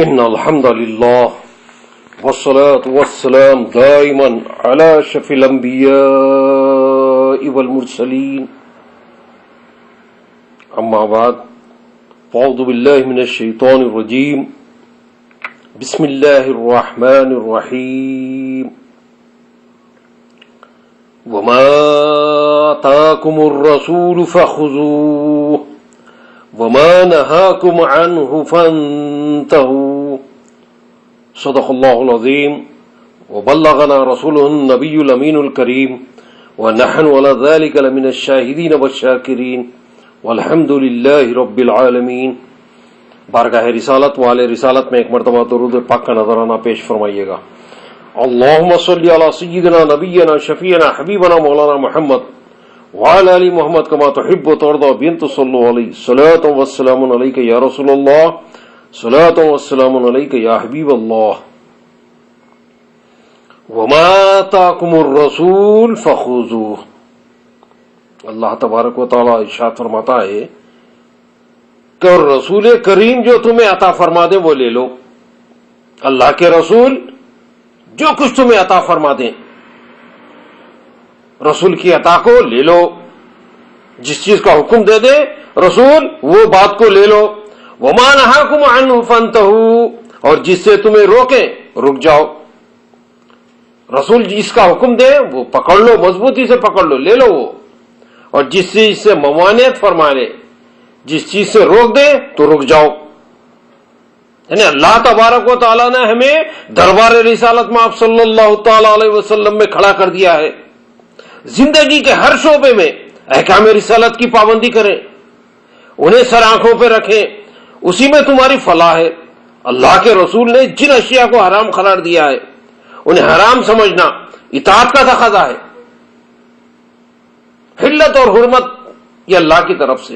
إن الحمد لله والصلاة والسلام دائما على أشرف الأنبياء والمرسلين أما بعد فأعوذ بالله من الشيطان الرجيم بسم الله الرحمن الرحيم وما آتاكم الرسول فخذوه وما نهاكم عنه فانتهوا صدق الله العظيم وبلغنا رسوله النبي الأمين الكريم ونحن على ذلك لمن الشاهدين والشاكرين والحمد لله رب العالمین۔ بارگاہ رسالت والے رسالت میں ایک مرتبہ درود پاک کا نظرانہ پیش فرمائیے گا۔ اللہم صلی علی سیدنا نبینا شفیعنا حبیبنا مولانا محمد وعلى آل محمد كما تحب وترضى بنت صلوا عليه صلاة والسلام عليك يا رسول الله صلاة والسلام عليك يا حبيب الله وما آتاكم الرسول فخذوه۔ اللہ تبارک و تعالی ارشاد فرماتا ہے کہ رسول کریم جو تمہیں عطا فرما دے وہ لے لو۔ اللہ کے رسول جو کچھ تمہیں عطا فرما دیں رسول کی عطا کو لے لو، جس چیز کا حکم دے دے رسول وہ بات کو لے لو۔ وما نہاکم عنہ فانتہوا، اور جس سے تمہیں روکیں رک جاؤ۔ رسول جس کا حکم دے وہ پکڑ لو، مضبوطی سے پکڑ لو، لے لو وہ، اور جس چیز سے ممانعت فرما لے، جس چیز سے روک دے تو رک جاؤ۔ یعنی اللہ تبارک و تعالیٰ نے ہمیں دربار رسالت میں آپ صلی اللہ تعالی علیہ وسلم میں کھڑا کر دیا ہے۔ زندگی کے ہر شعبے میں احکام رسالت کی پابندی کریں، انہیں سر آنکھوں پہ رکھیں، اسی میں تمہاری فلاح ہے۔ اللہ کے رسول نے جن اشیاء کو حرام قرار دیا ہے انہیں حرام سمجھنا اطاعت کا تقاضا ہے۔ حلت اور حرمت یہ اللہ کی طرف سے،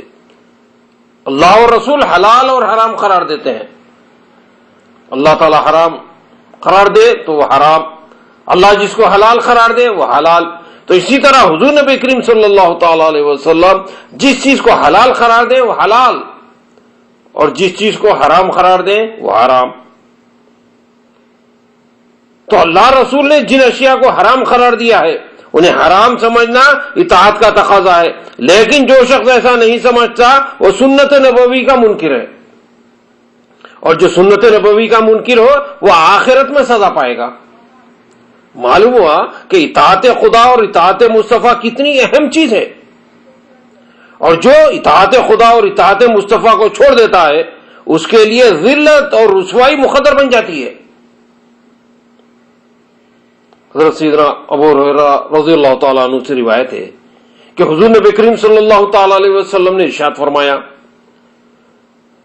اللہ اور رسول حلال اور حرام قرار دیتے ہیں۔ اللہ تعالی حرام قرار دے تو وہ حرام، اللہ جس کو حلال قرار دے وہ حلال۔ تو اسی طرح حضور نبی کریم صلی اللہ تعالی علیہ وسلم جس چیز کو حلال قرار دے وہ حلال، اور جس چیز کو حرام قرار دے وہ حرام۔ تو اللہ رسول نے جن اشیاء کو حرام قرار دیا ہے انہیں حرام سمجھنا اطاعت کا تقاضا ہے، لیکن جو شخص ایسا نہیں سمجھتا وہ سنت نبوی کا منکر ہے، اور جو سنت نبوی کا منکر ہو وہ آخرت میں سزا پائے گا۔ معلوم ہوا کہ اطاعت خدا اور اطاعت مصطفیٰ کتنی اہم چیز ہے، اور جو اطاعت خدا اور اطاعت مصطفیٰ کو چھوڑ دیتا ہے اس کے لیے ذلت اور رسوائی مقدر بن جاتی ہے۔ حضرت سیدنا ابو ہریرہ رضی اللہ تعالیٰ عنہ سے روایت ہے کہ حضور نبی کریم صلی اللہ تعالی علیہ وسلم نے ارشاد فرمایا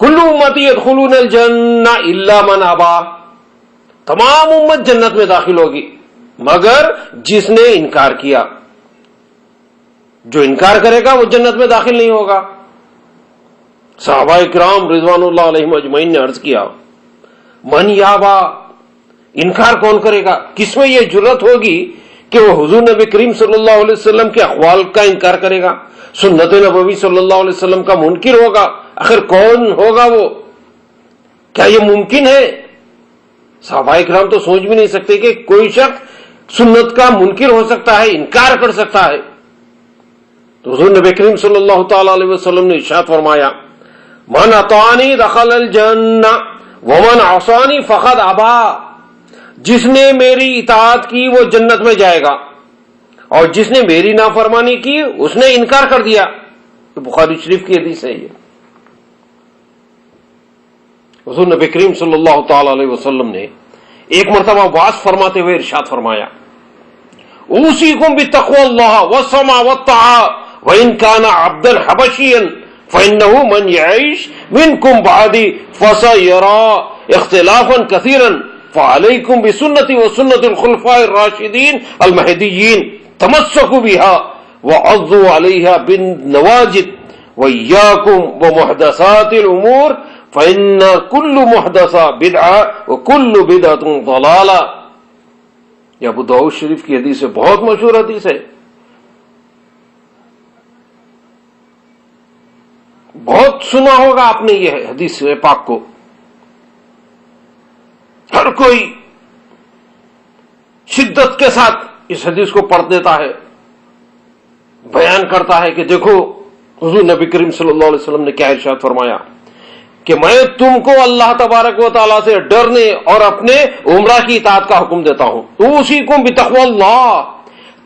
کل امتی یدخلون الجنہ الا من ابا، تمام امت جنت میں داخل ہوگی مگر جس نے انکار کیا۔ جو انکار کرے گا وہ جنت میں داخل نہیں ہوگا۔ صحابہ کرام رضوان اللہ علیہم اجمعین نے عرض کیا من یابا، انکار کون کرے گا؟ کس میں یہ جرت ہوگی کہ وہ حضور نبی کریم صلی اللہ علیہ وسلم کے اقوال کا انکار کرے گا، سنت نبوی صلی اللہ علیہ وسلم کا منکر ہوگا؟ آخر کون ہوگا وہ؟ کیا یہ ممکن ہے؟ صحابہ کرام تو سوچ بھی نہیں سکتے کہ کوئی شخص سنت کا منکر ہو سکتا ہے، انکار کر سکتا ہے۔ تو حضور نبی کریم صلی اللہ تعالی علیہ وسلم نے ارشاد فرمایا من اطاعنی دخل الجنہ ومن عصانی فقد ابا، جس نے میری اطاعت کی وہ جنت میں جائے گا، اور جس نے میری نافرمانی کی اس نے انکار کر دیا۔ بخاری شریف کی حدیث ہے یہ۔ حضور نبی کریم صلی اللہ تعالی علیہ وسلم نے ایک مرتبہ واعظ فرماتے ہوئے ارشاد فرمایا اوصیکم بتقوی اللہ والسمع والطاعہ وان کان عبدا حبشیا فانہ من یعیش منکم بعدی فسیرى اختلافا کثیرا فعلیکم بسنتی وسنت الخلفاء الراشدین المہدیین تمسکوا بها وعضوا علیہا بالنواجذ وإياكم ومحدثات الأمور فإن كل محدثة بدعة وكل بدعة ضلالة۔ یہ ابو داؤد شریف کی حدیث ہے، بہت مشہور حدیث ہے، بہت سنا ہوگا آپ نے یہ حدیث پاک کو۔ ہر کوئی شدت کے ساتھ اس حدیث کو پڑھ دیتا ہے، بیان کرتا ہے کہ دیکھو حضور نبی کریم صلی اللہ علیہ وسلم نے کیا ارشاد فرمایا کہ میں تم کو اللہ تبارک و تعالیٰ سے ڈرنے اور اپنے عمرہ کی اطاعت کا حکم دیتا ہوں، اوصیکم بتقوی اللہ،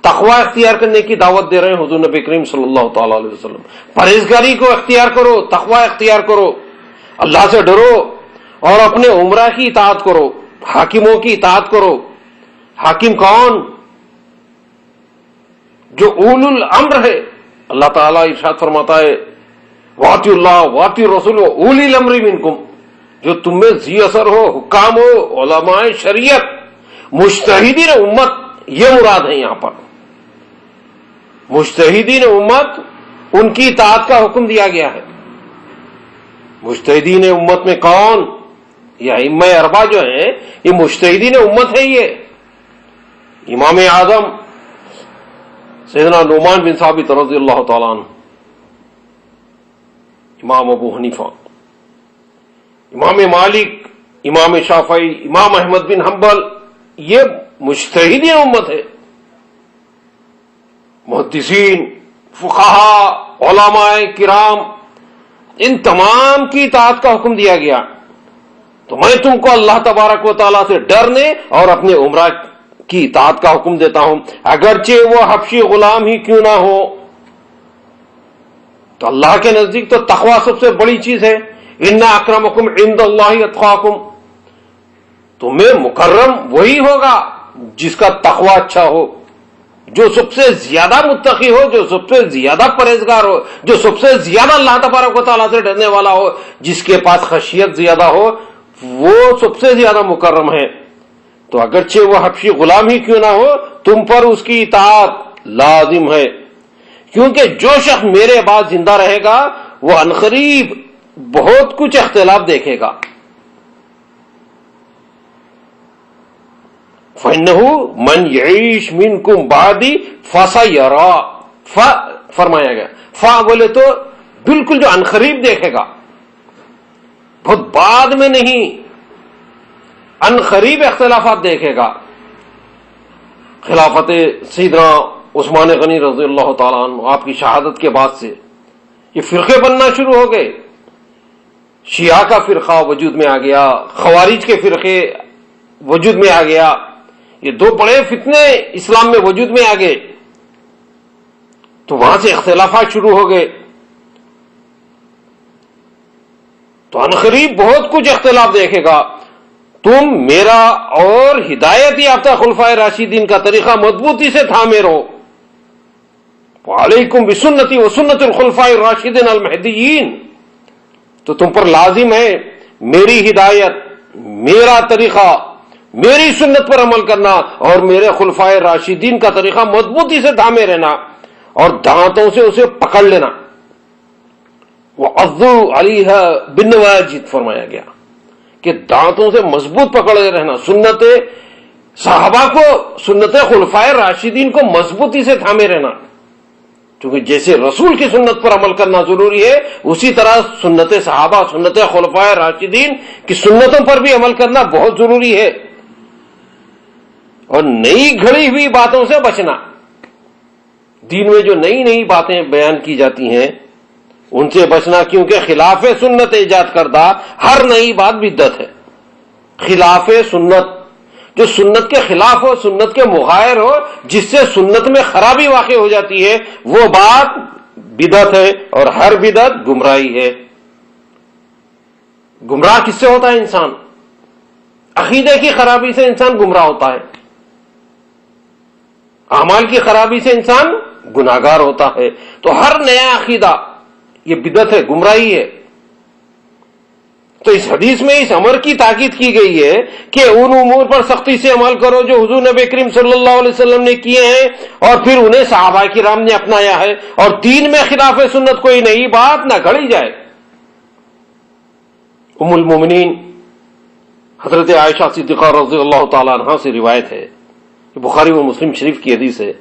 تقوی اختیار کرنے کی دعوت دے رہے ہیں حضور نبی کریم صلی اللہ تعالیٰ علیہ وسلم۔ پرہیزگاری کو اختیار کرو، تقوی اختیار کرو، اللہ سے ڈرو اور اپنے عمرہ کی اطاعت کرو، حاکموں کی اطاعت کرو۔ حاکم کون؟ جو اولو الامر ہے۔ اللہ تعالیٰ ارشاد فرماتا ہے واطیعوا اللہ واطیعوا الرسول اولی الامر منکم، جو تم میں ذی اثر ہو، حکام ہو، علماء شریعت، مجتہدین امت، یہ مراد ہے یہاں پر۔ مجتہدین امت، ان کی اطاعت کا حکم دیا گیا ہے۔ مجتہدین امت میں کون؟ یہ ائمہ اربعہ جو ہیں یہ مجتہدین امت ہے۔ یہ امام اعظم سیدنا نعمان بن ثابت رضی اللہ تعالیٰ عنہ، امام ابو حنیفہ، امام مالک، امام شافعی، امام احمد بن حنبل، یہ مجتہدین امت ہے۔ محدثین، فقہاء، علماء کرام، ان تمام کی اطاعت کا حکم دیا گیا۔ تو میں تم کو اللہ تبارک و تعالیٰ سے ڈرنے اور اپنے عمرہ کی اطاعت کا حکم دیتا ہوں، اگرچہ وہ حبشی غلام ہی کیوں نہ ہو۔ تو اللہ کے نزدیک تو تقوی سب سے بڑی چیز ہے۔ ان اکرمکم عند اللہ اتقاکم، تمہیں مکرم وہی ہوگا جس کا تقوی اچھا ہو، جو سب سے زیادہ متقی ہو، جو سب سے زیادہ پرہیزگار ہو، جو سب سے زیادہ اللہ تبارک و تعالیٰ سے ڈرنے والا ہو، جس کے پاس خشیت زیادہ ہو، وہ سب سے زیادہ مکرم ہے۔ تو اگرچہ وہ حبشی غلام ہی کیوں نہ ہو، تم پر اس کی اطاعت لازم ہے، کیونکہ جو شخص میرے بعد زندہ رہے گا وہ عنقریب بہت کچھ اختلاف دیکھے گا۔ فَإِنَّهُ مَنْ يَعِيشْ مِنْكُمْ بَعْدِي فَسَيَرَىٰ، فرمایا گیا، فا بولے تو بالکل جو عنقریب دیکھے گا، بہت بعد میں نہیں، عنقریب اختلافات دیکھے گا۔ خلافت سیدنا عثمان غنی رضی اللہ تعالیٰ عنہ، آپ کی شہادت کے بعد سے یہ فرقے بننا شروع ہو گئے۔ شیعہ کا فرقہ وجود میں آ گیا، خوارج کے فرقے وجود میں آ گیا، یہ دو بڑے فتنے اسلام میں وجود میں آ گئے۔ تو وہاں سے اختلافات شروع ہو گئے۔ تو عنقریب بہت کچھ اختلاف دیکھے گا۔ تم میرا اور ہدایت یافتہ خلفائے راشدین کا طریقہ مضبوطی سے تھامے رہو۔ وعلیکم بسنتی وسنت الخلفاء الراشدین المہدیین، تو تم پر لازم ہے میری ہدایت، میرا طریقہ، میری سنت پر عمل کرنا اور میرے خلفائے راشدین کا طریقہ مضبوطی سے تھامے رہنا اور دانتوں سے اسے پکڑ لینا۔ وعضوا علیہا بالنواجذ، فرمایا گیا کہ دانتوں سے مضبوط پکڑے رہنا، سنت صحابہ کو، سنت خلفائے راشدین کو مضبوطی سے تھامے رہنا، کیونکہ جیسے رسول کی سنت پر عمل کرنا ضروری ہے، اسی طرح سنت صحابہ، سنت خلفائے راشدین کی سنتوں پر بھی عمل کرنا بہت ضروری ہے۔ اور نئی گھڑی ہوئی باتوں سے بچنا، دین میں جو نئی نئی باتیں بیان کی جاتی ہیں ان سے بچنا، کیونکہ خلاف سنت ایجاد کردہ ہر نئی بات بدعت ہے۔ خلاف سنت، جو سنت کے خلاف ہو، سنت کے مغایر ہو، جس سے سنت میں خرابی واقع ہو جاتی ہے، وہ بات بدعت ہے، اور ہر بدعت گمراہی ہے۔ گمراہ کس سے ہوتا ہے انسان؟ عقیدے کی خرابی سے انسان گمراہ ہوتا ہے، اعمال کی خرابی سے انسان گناہگار ہوتا ہے۔ تو ہر نیا عقیدہ یہ بدعت ہے، گمراہی ہے۔ تو اس حدیث میں اس امر کی تاکید کی گئی ہے کہ ان امور پر سختی سے عمل کرو جو حضور نبی کریم صلی اللہ علیہ وسلم نے کیے ہیں اور پھر انہیں صحابہ کرام نے اپنایا ہے، اور دین میں خلاف سنت کوئی نئی بات نہ گھڑی جائے۔ ام المومنین حضرت عائشہ صدیقہ رضی اللہ تعالیٰ عنہا سے روایت ہے، بخاری و مسلم شریف کی حدیث ہے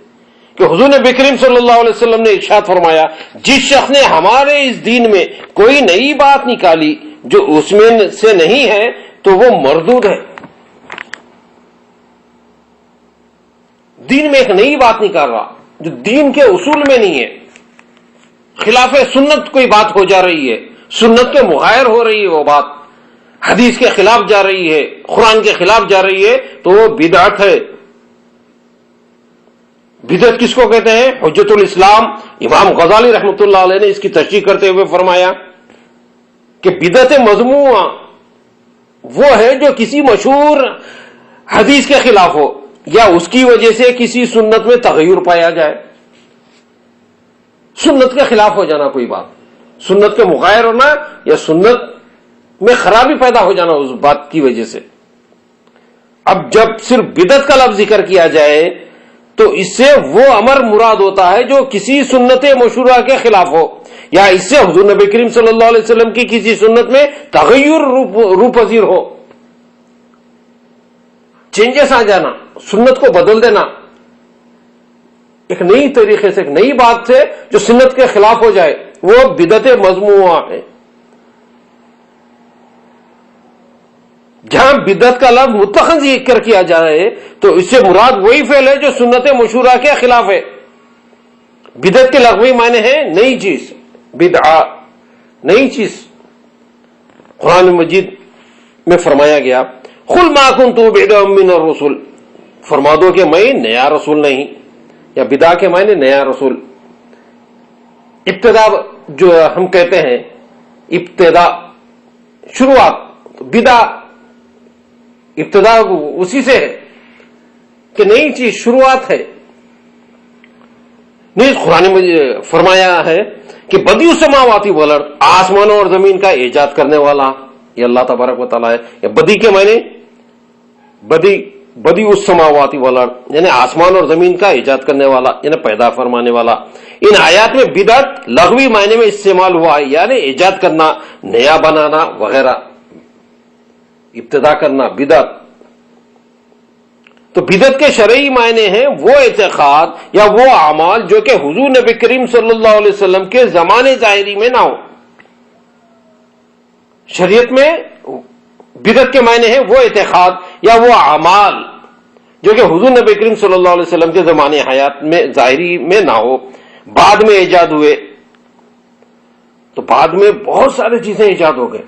کہ حضور نبی کریم صلی اللہ علیہ وسلم نے ارشاد فرمایا، جس شخص نے ہمارے اس دین میں کوئی نئی بات نکالی جو اس میں سے نہیں ہے تو وہ مردود ہے۔ دین میں ایک نئی بات نہیں کر رہا جو دین کے اصول میں نہیں ہے، خلاف سنت کوئی بات ہو جا رہی ہے، سنت کے مغایر ہو رہی ہے، وہ بات حدیث کے خلاف جا رہی ہے، قرآن کے خلاف جا رہی ہے، تو وہ بدعت ہے۔ بدعت کس کو کہتے ہیں؟ حجت الاسلام امام غزالی رحمۃ اللہ علیہ نے اس کی تشریح کرتے ہوئے فرمایا کہ بدعت مذمومہ وہ ہے جو کسی مشہور حدیث کے خلاف ہو یا اس کی وجہ سے کسی سنت میں تغیر پایا جائے۔ سنت کے خلاف ہو جانا کوئی بات، سنت کے مغایر ہونا یا سنت میں خرابی پیدا ہو جانا اس بات کی وجہ سے۔ اب جب صرف بدعت کا لفظ ذکر کیا جائے تو اس سے وہ امر مراد ہوتا ہے جو کسی سنت مشہورہ کے خلاف ہو، یا اس سے حضور نبی کریم صلی اللہ علیہ وسلم کی کسی سنت میں تغیر روح پذیر ہو، چینجز آ جانا، سنت کو بدل دینا ایک نئی طریقے سے، ایک نئی بات سے جو سنت کے خلاف ہو جائے، وہ بدعت مذمومہ ہے۔ جہاں بدعت کا لفظ مطلقاً ذکر کیا جائے تو اس سے مراد وہی فعل ہے جو سنت مشہورہ کے خلاف ہے۔ بدعت کے لغوی معنی ہے نئی چیز، بدعہ نئی چیز۔ قرآن مجید میں فرمایا گیا قل ما كنت بدعا من الرسل، فرما دو کہ میں نیا رسول نہیں، یا بدعہ کے معنی نیا رسول۔ ابتدا جو ہم کہتے ہیں، ابتدا شروعات، بدعہ ابتدا اسی سے ہے کہ نئی چیز شروعات ہے۔ نہیں، قرآن میں فرمایا ہے کہ بدیع السماوات والارض، آسمانوں اور زمین کا ایجاد کرنے والا یہ اللہ تبارک و تعالیٰ ہے۔ یا بدیع کے معنی بدیع السماوات والارض یعنی آسمان اور زمین کا ایجاد کرنے والا، یعنی پیدا فرمانے والا۔ ان آیات میں بدعت لغوی معنی میں استعمال ہوا ہے، یعنی ایجاد کرنا، نیا بنانا وغیرہ، ابتدا کرنا بدعت۔ تو بدعت کے شرعی معنی ہیں وہ اعتقاد یا وہ اعمال جو کہ حضور نبی کریم صلی اللہ علیہ وسلم کے زمانے ظاہری میں نہ ہو۔ شریعت میں بدعت کے معنی ہیں وہ اعتقاد یا وہ اعمال جو کہ حضور نبی کریم صلی اللہ علیہ وسلم کے زمانے حیات میں ظاہری میں نہ ہو، بعد میں ایجاد ہوئے۔ تو بعد میں بہت ساری چیزیں ایجاد ہو گئے،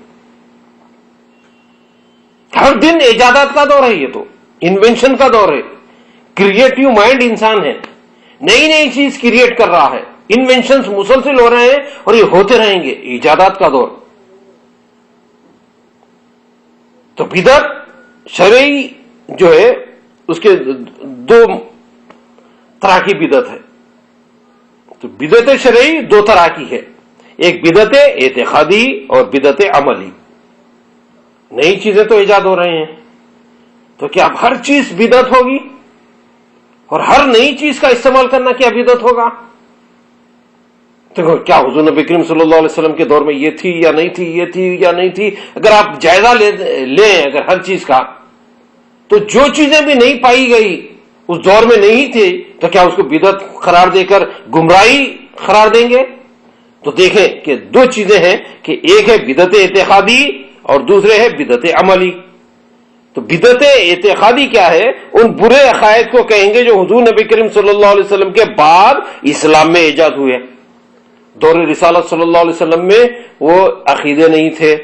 ہر دن ایجادات کا دور ہے، یہ تو انوینشن کا دور ہے۔ کریٹو مائنڈ انسان ہے، نئی نئی چیز کریٹ کر رہا ہے، انوینشنز مسلسل ہو رہے ہیں اور یہ ہوتے رہیں گے، ایجادات کا دور۔ تو بدعت شرعی جو ہے اس کے دو طرح کی بدعت ہے۔ تو بدعت شرعی دو طرح کی ہے، ایک بدعت اعتقادی اور بدعت عملی۔ نئی چیزیں تو ایجاد ہو رہے ہیں، تو کیا اب ہر چیز بدعت ہوگی اور ہر نئی چیز کا استعمال کرنا کیا بدعت ہوگا؟ تو کیا حضور نبی کریم صلی اللہ علیہ وسلم کے دور میں یہ تھی یا نہیں تھی، یہ تھی یا نہیں تھی؟ اگر آپ جائزہ لیں اگر ہر چیز کا، تو جو چیزیں بھی نہیں پائی گئی اس دور میں نہیں تھی تو کیا اس کو بدعت قرار دے کر گمراہی قرار دیں گے؟ تو دیکھیں کہ دو چیزیں ہیں، کہ ایک ہے بدعت اعتقادی اور دوسرے ہے بدعت عملی۔ تو بدعت اعتقادی کیا ہے؟ ان برے عقائد کو کہیں گے جو حضور نبی کریم صلی اللہ علیہ وسلم کے بعد اسلام میں ایجاد ہوئے۔ دور رسالت صلی اللہ علیہ وسلم میں وہ عقیدے نہیں تھے،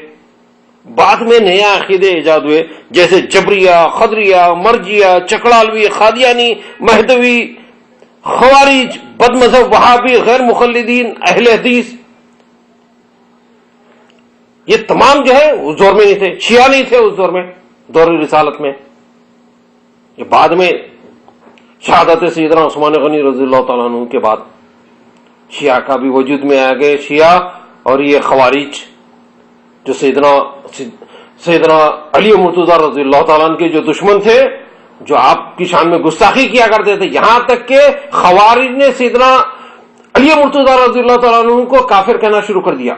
بعد میں نیا عقیدے ایجاد ہوئے، جیسے جبریہ، خدریہ، مرجیہ، چکڑالوی، قادیانی، مہدوی، خوارج، بد مذہب، وہابی، غیر مقلدین، اہل حدیث، یہ تمام جو ہے اس دور میں نہیں تھے، شیعہ نہیں تھے اس دور میں، دور رسالت میں۔ یہ بعد میں شہادت سیدنا عثمان غنی رضی اللہ تعالیٰ عنہ کے بعد شیعہ کا بھی وجود میں آ گئے۔ شیعہ اور یہ خوارج جو سیدنا علی مرتضیٰ رضی اللہ تعالیٰ عنہ کے جو دشمن تھے، جو آپ کی شان میں گستاخی کیا کرتے تھے، یہاں تک کہ خوارج نے سیدنا علی مرتضیٰ رضی اللہ تعالیٰ عنہ کو کافر کہنا شروع کر دیا۔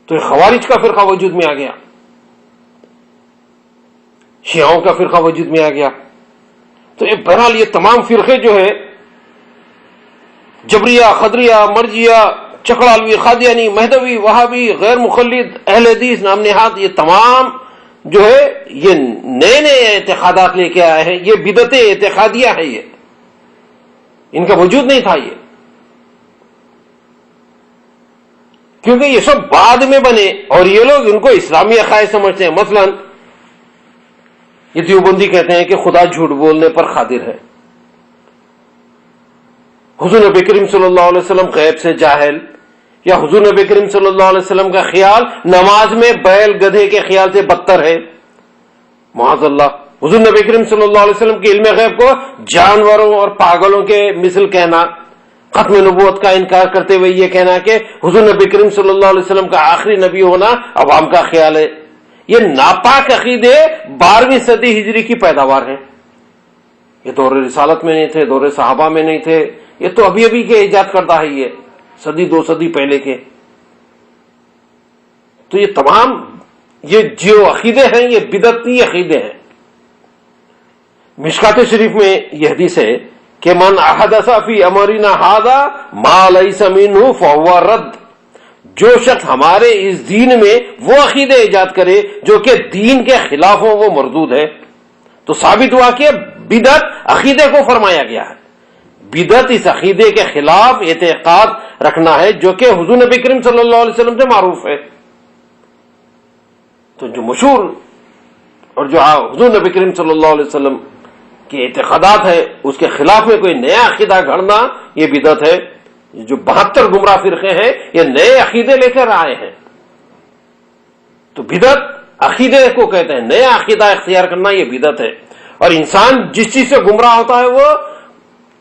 تو خوارج کا فرقہ وجود میں آ گیا، شیعوں کا فرقہ وجود میں آ گیا۔ تو بہرحال یہ تمام فرقے جو ہے، جبریہ، خدریہ، مرجیہ، چکڑالوی، قادیانی، مہدوی، وہابی، غیر مقلد، اہل حدیث، نام نہاد، یہ تمام جو ہے یہ نئے نئے اعتقادات لے کے آئے ہیں، یہ بدعت اعتقادیہ ہے، یہ ان کا وجود نہیں تھا، یہ کیونکہ یہ سب بعد میں بنے اور یہ لوگ ان کو اسلامی عقائد سمجھتے ہیں. مثلا یہ دیوبندی کہتے ہیں کہ خدا جھوٹ بولنے پر قادر ہے. حضور نبی کریم صلی اللہ علیہ وسلم غیب سے جاہل، یا حضور نبی کریم صلی اللہ علیہ وسلم کا خیال نماز میں بیل گدھے کے خیال سے بدتر ہے. معاذ اللہ. حضور نبی کریم صلی اللہ علیہ وسلم کے علم غیب کو جانوروں اور پاگلوں کے مثل کہنا، ختم نبوت کا انکار کرتے ہوئے یہ کہنا کہ حضور نبی کریم صلی اللہ علیہ وسلم کا آخری نبی ہونا عوام کا خیال ہے، یہ ناپاک عقیدے 12ویں صدی ہجری کی پیداوار ہیں. یہ دور رسالت میں نہیں تھے، دور صحابہ میں نہیں تھے، یہ تو ابھی ابھی کے ایجاد کردہ ہے، یہ صدی 2 صدی پہلے کے. تو یہ تمام یہ جو عقیدے ہیں یہ بدعتی عقیدے ہیں. مشکات شریف میں یہ حدیث ہے کہ من احدث فی امرنا ھذا ما لیس منہ فہو رد. جو شخص ہمارے اس دین میں وہ عقیدے ایجاد کرے جو کہ دین کے خلاف ہو وہ مردود ہے. تو ثابت ہوا کہ بدعت عقیدے کو فرمایا گیا ہے. بدعت اس عقیدے کے خلاف اعتقاد رکھنا ہے جو کہ حضور نبی کریم صلی اللہ علیہ وسلم سے معروف ہے. تو جو مشہور اور جو حضور نبی کریم صلی اللہ علیہ وسلم کے اعتقادات ہے اس کے خلاف میں کوئی نیا عقیدہ گھڑنا یہ بدعت ہے. جو 72 گمراہ فرقے ہیں یہ نئے عقیدے لے کر آئے ہیں. تو بدعت عقیدے کو کہتے ہیں، نیا عقیدہ اختیار کرنا یہ بدعت ہے. اور انسان جس چیز سے گمراہ ہوتا ہے وہ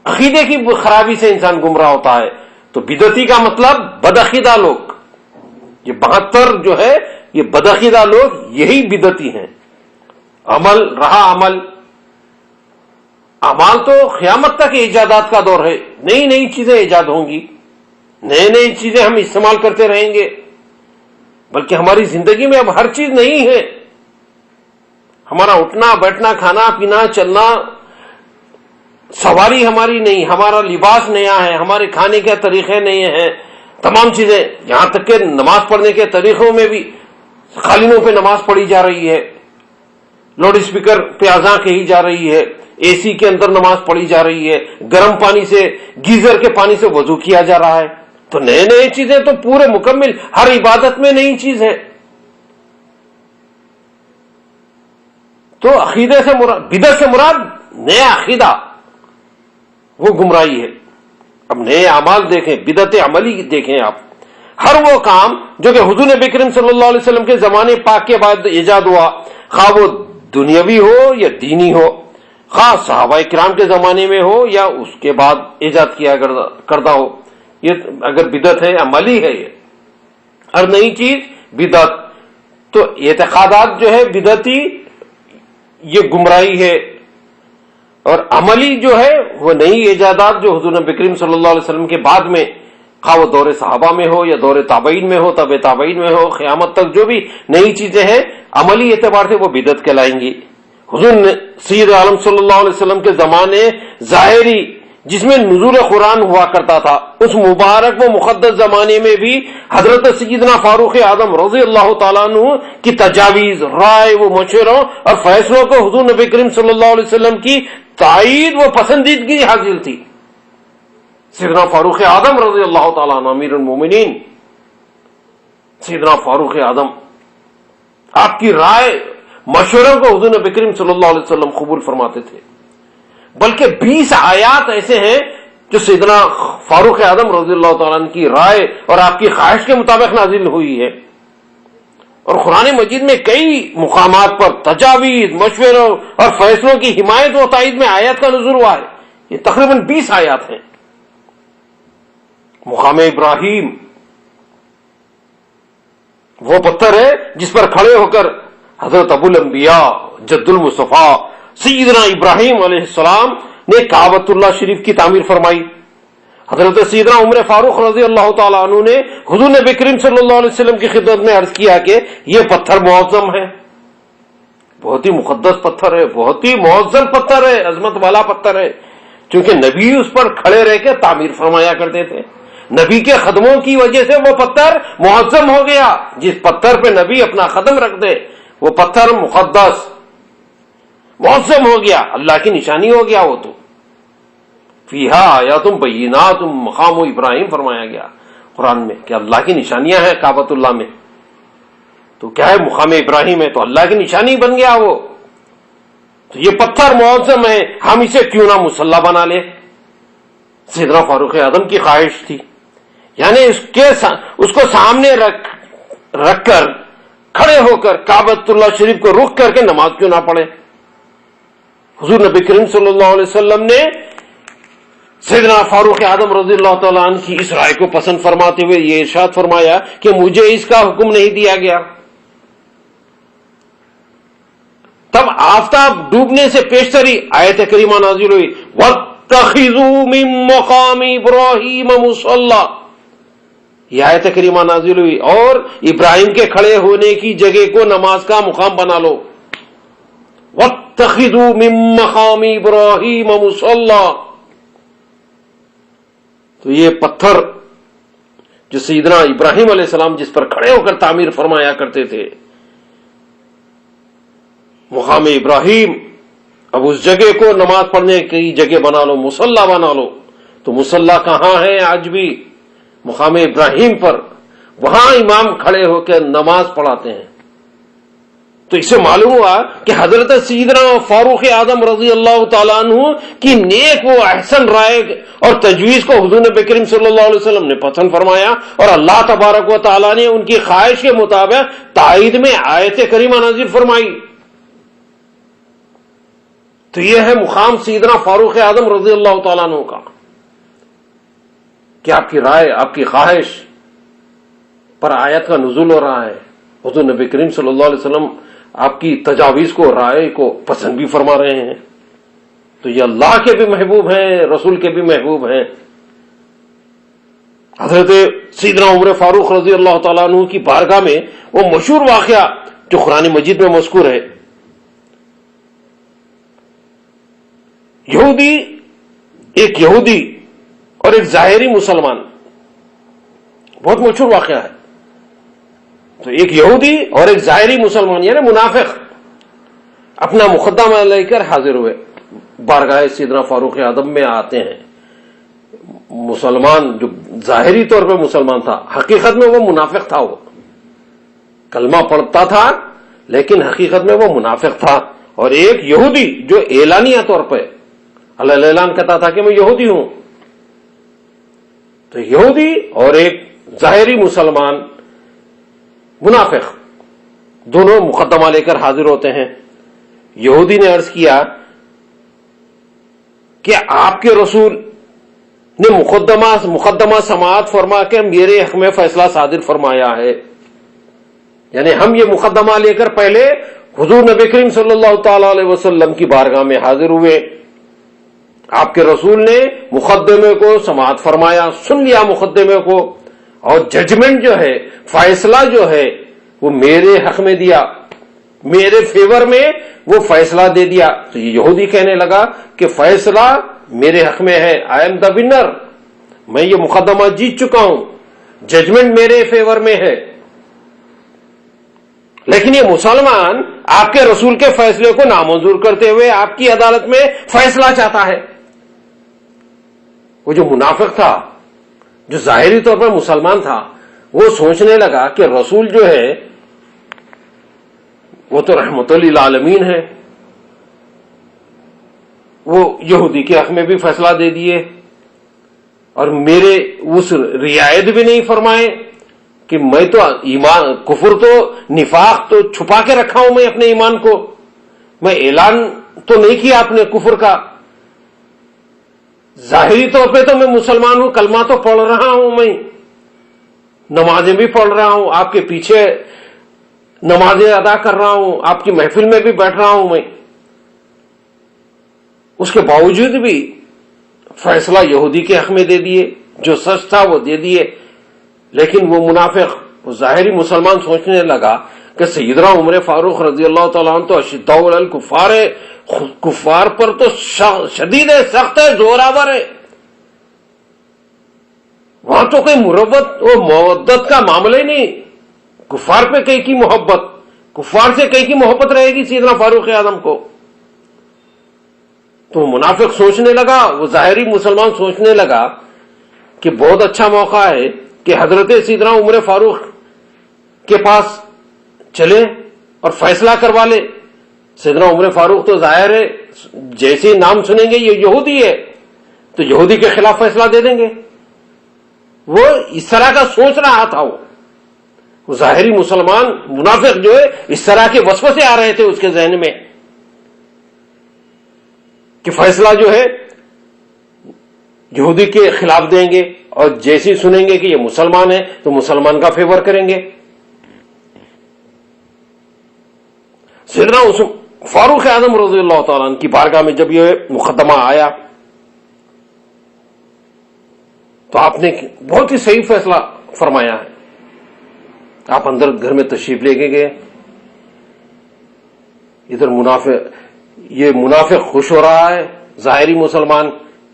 عقیدے کی خرابی سے انسان گمراہ ہوتا ہے. تو بدعتی کا مطلب بدعقیدہ لوگ. یہ 72 جو ہے یہ بدعقیدہ لوگ یہی بدعتی ہیں. عمل رہا عمل، اعمال تو قیامت تک ایجادات کا دور ہے. نئی نئی چیزیں ایجاد ہوں گی، نئی نئی چیزیں ہم استعمال کرتے رہیں گے. بلکہ ہماری زندگی میں اب ہر چیز نہیں ہے. ہمارا اٹھنا بیٹھنا کھانا پینا چلنا سواری ہماری نہیں، ہمارا لباس نیا ہے، ہمارے کھانے کے طریقے نئے ہیں، تمام چیزیں. یہاں تک کہ نماز پڑھنے کے طریقوں میں بھی قالینوں پہ نماز پڑھی جا رہی ہے، لاؤڈ اسپیکر پہ اذان کہی جا رہی ہے، اے سی کے اندر نماز پڑھی جا رہی ہے، گرم پانی سے گیزر کے پانی سے وضو کیا جا رہا ہے. تو نئے نئے چیزیں تو پورے مکمل ہر عبادت میں نئی چیز ہے. تو عقیدے سے مراد، بدعت سے مراد نیا عقیدہ، وہ گمراہی ہے. اب نئے اعمال دیکھیں، بدعت عملی دیکھیں آپ. ہر وہ کام جو کہ حضور نبی کریم صلی اللہ علیہ وسلم کے زمانے پاک کے بعد ایجاد ہوا، خواہ وہ دنیاوی ہو یا دینی ہو، خواہ صحابہ کرام کے زمانے میں ہو یا اس کے بعد ایجاد کیا کردہ ہو، یہ اگر بدعت ہے عملی ہے. یہ ہر نئی چیز بدعت. تو اعتقادات جو ہے بدعتی یہ گمراہی ہے، اور عملی جو ہے وہ نئی ایجادات جو حضور نبی کریم صلی اللہ علیہ وسلم کے بعد میں، خواہ وہ دور صحابہ میں ہو یا دور تابعین میں ہو، تبع تابعین میں ہو، قیامت تک جو بھی نئی چیزیں ہیں عملی اعتبار سے وہ بدعت کہلائیں گی. حضور سید عالم صلی اللہ علیہ وسلم کے زمانے ظاہری جس میں نزول قرآن ہوا کرتا تھا، اس مبارک و مقدس زمانے میں بھی حضرت سیدنا فاروق اعظم رضی اللہ تعالیٰ عنہ کی تجاویز، رائے و مشوروں اور فیصلوں کو حضور نبی کریم صلی اللہ علیہ وسلم کی تائید و پسندیدگی حاصل تھی. سیدنا فاروق اعظم رضی اللہ تعالیٰ عنہ امیر المومنین، سیدنا فاروق اعظم آپ کی رائے مشوروں کو حضور نبی کریم صلی اللہ علیہ وسلم قبول فرماتے تھے. بلکہ 20 آیات ایسے ہیں جو سیدنا فاروق اعظم رضی اللہ تعالیٰ عنہ کی رائے اور آپ کی خواہش کے مطابق نازل ہوئی ہے. اور قرآن مجید میں کئی مقامات پر تجاویز، مشوروں اور فیصلوں کی حمایت و تائید میں آیات کا نزول ہوا ہے. یہ تقریباً 20 آیات ہیں. مقام ابراہیم وہ پتھر ہے جس پر کھڑے ہو کر حضرت ابو الانبیاء جد المصطفیٰ سیدنا ابراہیم علیہ السلام نے کعبۃ اللہ شریف کی تعمیر فرمائی. حضرت سیدنا عمر فاروق رضی اللہ تعالیٰ عنہ نے حضور نبی کریم صلی اللہ علیہ وسلم کی خدمت میں عرض کیا کہ یہ پتھر معظم ہے، بہت ہی مقدس پتھر ہے، بہت ہی معظم پتھر ہے، عظمت والا پتھر ہے، کیونکہ نبی اس پر کھڑے رہ کے تعمیر فرمایا کرتے تھے. نبی کے قدموں کی وجہ سے وہ پتھر معظم ہو گیا. جس پتھر پہ نبی اپنا قدم رکھ دے وہ پتھر مقدس معظم ہو گیا، اللہ کی نشانی ہو گیا وہ تو. فیہا آیات بینات مقام ابراہیم فرمایا گیا قرآن میں کہ اللہ کی نشانیاں ہیں کعبۃ اللہ میں. تو کیا ہے؟ مقام ابراہیم ہے تو اللہ کی نشانی بن گیا وہ. تو یہ پتھر معظم ہے، ہم اسے کیوں نہ مصلی بنا لیں. سیدنا فاروق اعظم کی خواہش تھی، یعنی اس کو سامنے رکھ کر کھڑے ہو کر کعبۃ اللہ شریف کو رخ کر کے نماز کیوں نہ پڑھے. حضور نبی کریم صلی اللہ علیہ وسلم نے سیدنا فاروق اعظم رضی اللہ تعالیٰ عنہ کی اس رائے کو پسند فرماتے ہوئے یہ ارشاد فرمایا کہ مجھے اس کا حکم نہیں دیا گیا. تب آفتاب ڈوبنے سے پیشتری آیت کریمہ نازل ہوئی، وَاتَّخِذُوا مِن مَّقَامِ إِبْرَاهِيمَ مُصَلًّى. یہ آیت کریمہ نازل ہوئی اور ابراہیم کے کھڑے ہونے کی جگہ کو نماز کا مقام بنا لو. وَاتَّخِذُوا مِن مَّقَامِ إِبْرَاهِيمَ مُصَلًّى. تو یہ پتھر جو سیدنا ابراہیم علیہ السلام جس پر کھڑے ہو کر تعمیر فرمایا کرتے تھے، مقام ابراہیم، اب اس جگہ کو نماز پڑھنے کی جگہ بنا لو، مصلی بنا لو. تو مصلی کہاں ہے؟ آج بھی مقام ابراہیم پر، وہاں امام کھڑے ہو کے نماز پڑھاتے ہیں. تو اس سے معلوم ہوا کہ حضرت سیدنا فاروق اعظم رضی اللہ تعالیٰ عنہ کی نیک وہ احسن رائے اور تجویز کو حضور نبی کریم صلی اللہ علیہ وسلم نے پسند فرمایا اور اللہ تبارک و تعالیٰ نے ان کی خواہش کے مطابق تائید میں آیت کریمہ نازل فرمائی. تو یہ ہے مقام سیدنا فاروق اعظم رضی اللہ تعالیٰ عنہ کا کہ آپ کی رائے، آپ کی خواہش پر آیت کا نزول ہو رہا ہے. حضور نبی کریم صلی اللہ علیہ وسلم آپ کی تجاویز کو، رائے کو پسند بھی فرما رہے ہیں. تو یہ اللہ کے بھی محبوب ہیں، رسول کے بھی محبوب ہیں. حضرت سیدنا عمر فاروق رضی اللہ تعالیٰ عنہ کی بارگاہ میں وہ مشہور واقعہ جو قرآن مجید میں مذکور ہے، ایک یہودی اور ایک ظاہری مسلمان، بہت مشہور واقعہ ہے. تو ایک یہودی اور ایک ظاہری مسلمان یعنی منافق اپنا مقدمہ لے کر حاضر ہوئے، بارگاہ سیدنا فاروق اعظم میں آتے ہیں. مسلمان جو ظاہری طور پہ مسلمان تھا، حقیقت میں وہ منافق تھا. وہ کلمہ پڑھتا تھا لیکن حقیقت میں وہ منافق تھا. اور ایک یہودی جو اعلانیہ طور پہ اللہ اعلان کرتا تھا کہ میں یہودی ہوں. تو یہودی اور ایک ظاہری مسلمان منافق دونوں مقدمہ لے کر حاضر ہوتے ہیں. یہودی نے عرض کیا کہ آپ کے رسول نے مقدمہ سماعت فرما کے میرے حق میں فیصلہ صادر فرمایا ہے. یعنی ہم یہ مقدمہ لے کر پہلے حضور نبی کریم صلی اللہ تعالی علیہ وسلم کی بارگاہ میں حاضر ہوئے. آپ کے رسول نے مقدمے کو سماعت فرمایا، سن لیا مقدمے کو، اور ججمنٹ جو ہے، فیصلہ جو ہے وہ میرے حق میں دیا، میرے فیور میں وہ فیصلہ دے دیا. تو یہ یہودی کہنے لگا کہ فیصلہ میرے حق میں ہے، آئی ایم دا ونر، میں یہ مقدمہ جیت چکا ہوں، ججمنٹ میرے فیور میں ہے. لیکن یہ مسلمان آپ کے رسول کے فیصلے کو نامنظور کرتے ہوئے آپ کی عدالت میں فیصلہ چاہتا ہے. وہ جو منافق تھا، جو ظاہری طور پر مسلمان تھا، وہ سوچنے لگا کہ رسول جو ہے وہ تو رحمت للعالمین ہے، وہ یہودی کے حق میں بھی فیصلہ دے دیے اور میرے اس رعایت بھی نہیں فرمائے کہ میں تو ایمان، کفر تو، نفاق تو چھپا کے رکھا ہوں میں اپنے ایمان کو، میں اعلان تو نہیں کیا اپنے کفر کا. ظاہری طور پہ تو میں مسلمان ہوں، کلمہ تو پڑھ رہا ہوں، میں نمازیں بھی پڑھ رہا ہوں، آپ کے پیچھے نمازیں ادا کر رہا ہوں، آپ کی محفل میں بھی بیٹھ رہا ہوں میں. اس کے باوجود بھی فیصلہ یہودی کے حق میں دے دیے، جو سچ تھا وہ دے دیے. لیکن وہ منافق، وہ ظاہری مسلمان سوچنے لگا کہ سیدنا عمر فاروق رضی اللہ تعالیٰ عنہ تو اشداء علی الکفار ہے، کفار پر تو شدید ہے، سخت ہے، زوراور ہے، وہاں تو کوئی مربت اور مودت کا معاملہ ہی نہیں، کفار پہ کئی کی محبت، کفار سے کئی کی محبت رہے گی سیدنا فاروق اعظم کو؟ تو منافق سوچنے لگا، وہ ظاہری مسلمان سوچنے لگا کہ بہت اچھا موقع ہے کہ حضرت سیدنا عمر فاروق کے پاس چلے اور فیصلہ کروا لے. سیدنا عمر فاروق تو ظاہر ہے جیسے نام سنیں گے یہ یہودی ہے تو یہودی کے خلاف فیصلہ دے دیں گے. وہ اس طرح کا سوچ رہا تھا. وہ ظاہری مسلمان منافق جو ہے اس طرح کے وسوسے آ رہے تھے اس کے ذہن میں کہ فیصلہ جو ہے یہودی کے خلاف دیں گے اور جیسے سنیں گے کہ یہ مسلمان ہے تو مسلمان کا فیور کریں گے. سیدنا فاروق اعظم رضی اللہ تعالیٰ عنہ کی بارگاہ میں جب یہ مقدمہ آیا تو آپ نے بہت ہی صحیح فیصلہ فرمایا ہے. آپ اندر گھر میں تشریف لے کے گئے. ادھر منافق خوش ہو رہا ہے ظاہری مسلمان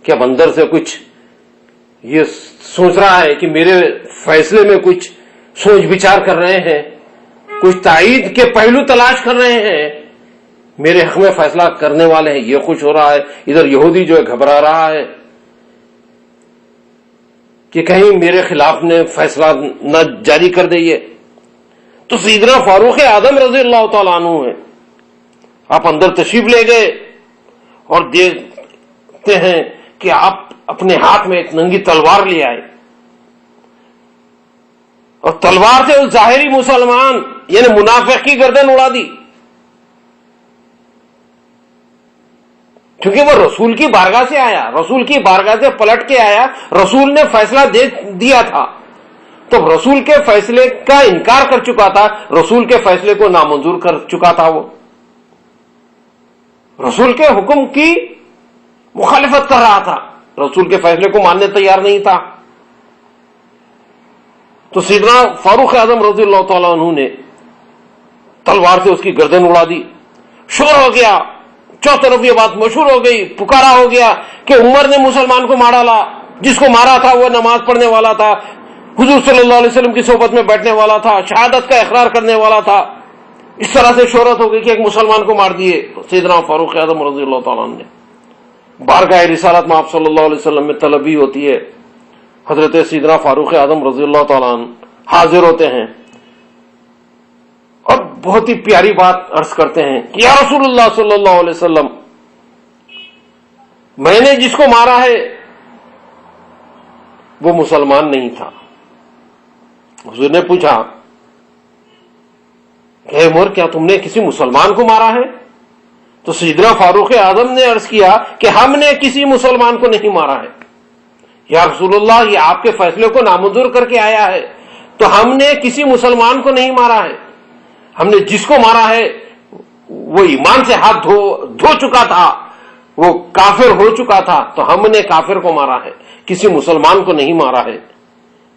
کہ اب اندر سے کچھ یہ سوچ رہا ہے کہ میرے فیصلے میں کچھ سوچ بچار کر رہے ہیں، کچھ تائید کے پہلو تلاش کر رہے ہیں، میرے حق میں فیصلہ کرنے والے ہیں، یہ خوش ہو رہا ہے. ادھر یہودی جو ہے گھبرا رہا ہے کہ کہیں میرے خلاف نے فیصلہ نہ جاری کر دے. یہ تو سیدنا فاروق اعظم رضی اللہ تعالیٰ عنہ ہے. آپ اندر تشریف لے گئے اور دیکھتے ہیں کہ آپ اپنے ہاتھ میں ایک ننگی تلوار لے آئے اور تلوار سے اس ظاہری مسلمان یعنی منافق کی گردن اڑا دی. کیونکہ وہ رسول کی بارگاہ سے آیا، رسول کی بارگاہ سے پلٹ کے آیا، رسول نے فیصلہ دے دیا تھا تو رسول کے فیصلے کا انکار کر چکا تھا، رسول کے فیصلے کو نامنظور کر چکا تھا. وہ رسول کے حکم کی مخالفت کر رہا تھا، رسول کے فیصلے کو ماننے تیار نہیں تھا. تو سیدنا فاروق اعظم رضی اللہ تعالیٰ عنہ نے تلوار سے اس کی گردن اڑا دی. شور ہو گیا، چوطرف یہ بات مشہور ہو گئی، پکارا ہو گیا کہ عمر نے مسلمان کو مارا لا. جس کو مارا تھا وہ نماز پڑھنے والا تھا، حضور صلی اللہ علیہ وسلم کی صحبت میں بیٹھنے والا تھا، شہادت کا اقرار کرنے والا تھا. اس طرح سے شہرت ہو گئی کہ ایک مسلمان کو مار دیے. سیدنا فاروق اعظم رضی اللہ تعالیٰ عنہ نے بارگاہ رسالت میں آپ صلی اللہ علیہ وسلم میں طلبی ہوتی ہے. حضرت سیدنا فاروق اعظم رضی اللہ تعالیٰ عنہ حاضر ہوتے ہیں اور بہت ہی پیاری بات عرض کرتے ہیں کہ یا رسول اللہ صلی اللہ علیہ وسلم، میں نے جس کو مارا ہے وہ مسلمان نہیں تھا. حضور نے پوچھا کہ عمر کیا تم نے کسی مسلمان کو مارا ہے؟ تو سیدنا فاروق اعظم نے عرض کیا کہ ہم نے کسی مسلمان کو نہیں مارا ہے. یا رسول اللہ، یہ آپ کے فیصلے کو نامنظور کر کے آیا ہے تو ہم نے کسی مسلمان کو نہیں مارا ہے. ہم نے جس کو مارا ہے وہ ایمان سے ہاتھ دھو چکا تھا، وہ کافر ہو چکا تھا تو ہم نے کافر کو مارا ہے، کسی مسلمان کو نہیں مارا ہے.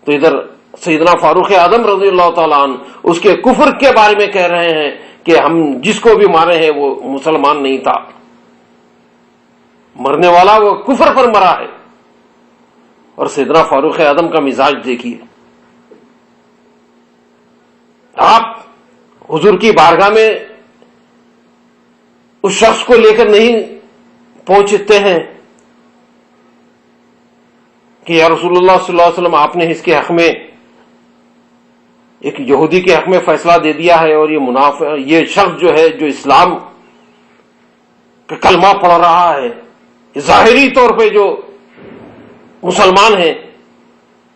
تو ادھر سیدنا فاروق اعظم رضی اللہ تعالیٰ عنہ اس کے کفر کے بارے میں کہہ رہے ہیں کہ ہم جس کو بھی مارے ہیں وہ مسلمان نہیں تھا، مرنے والا وہ کفر پر مرا ہے. اور سیدنا فاروق اعظم کا مزاج دیکھیے. آپ حضور کی بارگاہ میں اس شخص کو لے کر نہیں پہنچتے ہیں کہ یا رسول اللہ صلی اللہ علیہ وسلم، آپ نے اس کے حق میں، ایک یہودی کے حق میں فیصلہ دے دیا ہے اور یہ شخص جو ہے جو اسلام کا کلمہ پڑھ رہا ہے، ظاہری طور پہ جو مسلمان ہیں،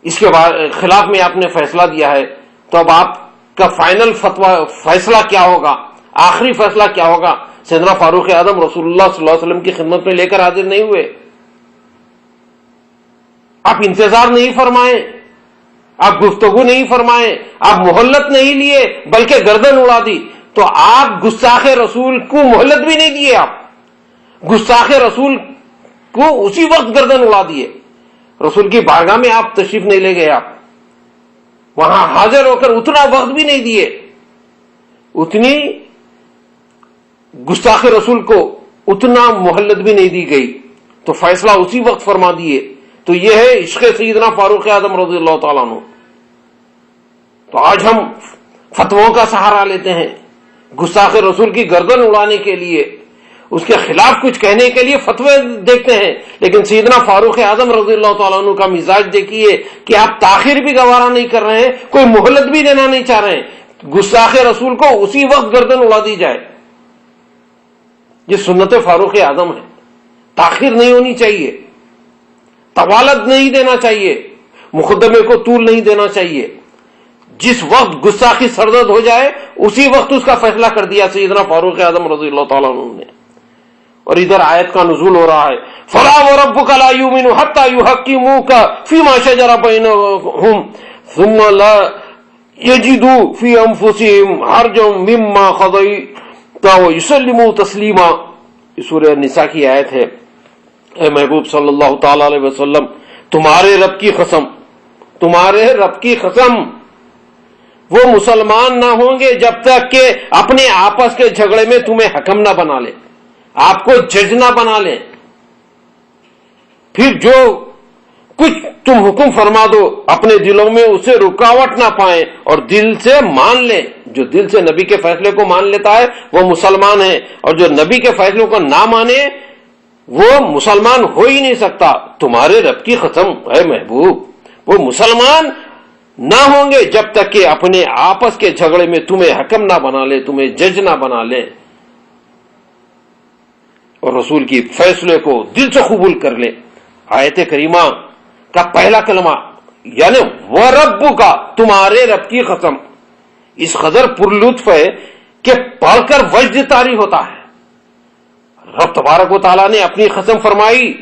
اس کے خلاف میں آپ نے فیصلہ دیا ہے، تو اب آپ کا فائنل فیصلہ کیا ہوگا، آخری فیصلہ کیا ہوگا؟ سیدنا فاروق اعظم رسول اللہ صلی اللہ علیہ وسلم کی خدمت میں لے کر حاضر نہیں ہوئے. آپ انتظار نہیں فرمائیں، آپ گفتگو نہیں فرمائیں، آپ مہلت نہیں لیے بلکہ گردن اڑا دی. تو آپ گستاخ رسول کو مہلت بھی نہیں دیے، آپ گستاخ رسول کو اسی وقت گردن اڑا دیے. رسول کی بارگاہ میں آپ تشریف نہیں لے گئے، آپ وہاں حاضر ہو کر اتنا وقت بھی نہیں دیے، اتنی گستاخ رسول کو اتنا مہلت بھی نہیں دی گئی، تو فیصلہ اسی وقت فرما دیے. تو یہ ہے عشق سیدنا فاروق اعظم رضی اللہ تعالیٰ عنہ. تو آج ہم فتووں کا سہارا لیتے ہیں، گستاخ رسول کی گردن اڑانے کے لیے، اس کے خلاف کچھ کہنے کے لیے فتوے دیکھتے ہیں، لیکن سیدنا فاروق اعظم رضی اللہ تعالیٰ عنہ کا مزاج دیکھیے کہ آپ تاخیر بھی گوارا نہیں کر رہے ہیں، کوئی مہلت بھی دینا نہیں چاہ رہے ہیں، گستاخ رسول کو اسی وقت گردن اڑا دی جائے۔ یہ سنت فاروق اعظم ہے، تاخیر نہیں ہونی چاہیے، طوالت نہیں دینا چاہیے، مقدمے کو طول نہیں دینا چاہیے۔ جس وقت گستاخی سرزد ہو جائے اسی وقت اس کا فیصلہ کر دیا سیدنا فاروق اعظم رضی اللہ تعالیٰ عنہ نے۔ اور ادھر آیت کا نزول ہو رہا ہے، فَلَا وَرَبُّكَ لَا يُؤْمِنُوا حَتَّى يُحَكِّمُوكَ فِي مَا شَجَرَ بَيْنَهُمْ ثُمَّ لَا يَجِدُوا فِي أَنفُسِهِمْ حَرْجًا مِّمَّا قَضَيْتَ وَيُسَلِّمُوا تَسْلِيمًا۔ یہ سورہ النساء کی آیت ہے۔ اے محبوب صلی اللہ تعالی علیہ وسلم، تمہارے رب کی قسم، تمہارے رب کی قسم، وہ مسلمان نہ ہوں گے جب تک کہ اپنے آپس کے جھگڑے میں تمہیں حکم نہ بنا لے، آپ کو جج نہ بنا لے، پھر جو کچھ تم حکم فرما دو اپنے دلوں میں اسے رکاوٹ نہ پائیں اور دل سے مان لیں۔ جو دل سے نبی کے فیصلے کو مان لیتا ہے وہ مسلمان ہے، اور جو نبی کے فیصلوں کو نہ مانے وہ مسلمان ہو ہی نہیں سکتا۔ تمہارے رب کی قسم اے محبوب، وہ مسلمان نہ ہوں گے جب تک کہ اپنے آپس کے جھگڑے میں تمہیں حکم نہ بنا لے، تمہیں جج نہ بنا لے، اور رسول کی فیصلے کو دل سے قبول کر لے۔ آیت کریمہ کا پہلا کلمہ یعنی وَرَبُّكَ، تمہارے رب کی قسم، اس قدر پرلطف ہے کہ پڑھ کر وجد طاری ہوتا ہے۔ رب تبارک و تعالیٰ نے اپنی قسم فرمائی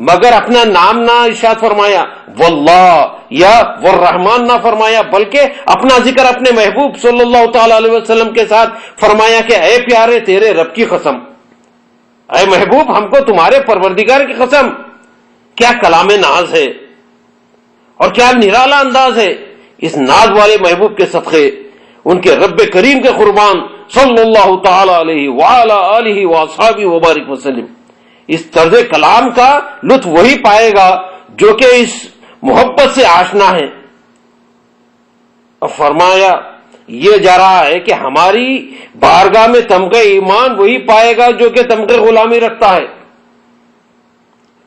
مگر اپنا نام نہ ارشاد فرمایا، واللہ یا والرحمن نہ فرمایا، بلکہ اپنا ذکر اپنے محبوب صلی اللہ تعالی علیہ وسلم کے ساتھ فرمایا کہ اے پیارے تیرے رب کی قسم، اے محبوب ہم کو تمہارے پروردگار کی قسم۔ کیا کلام ناز ہے اور کیا نرالا انداز ہے اس ناز والے محبوب کے صدقے، ان کے رب کریم کے قربان صلی اللہ تعالی علیہ وعلی آلہ واصحابہ وبارک وسلم۔ اس طرز کلام کا لطف وہی پائے گا جو کہ اس محبت سے آشنا ہے۔ اب فرمایا یہ جا رہا ہے کہ ہماری بارگاہ میں تمغہ ایمان وہی پائے گا جو کہ تمغہ غلامی رکھتا ہے۔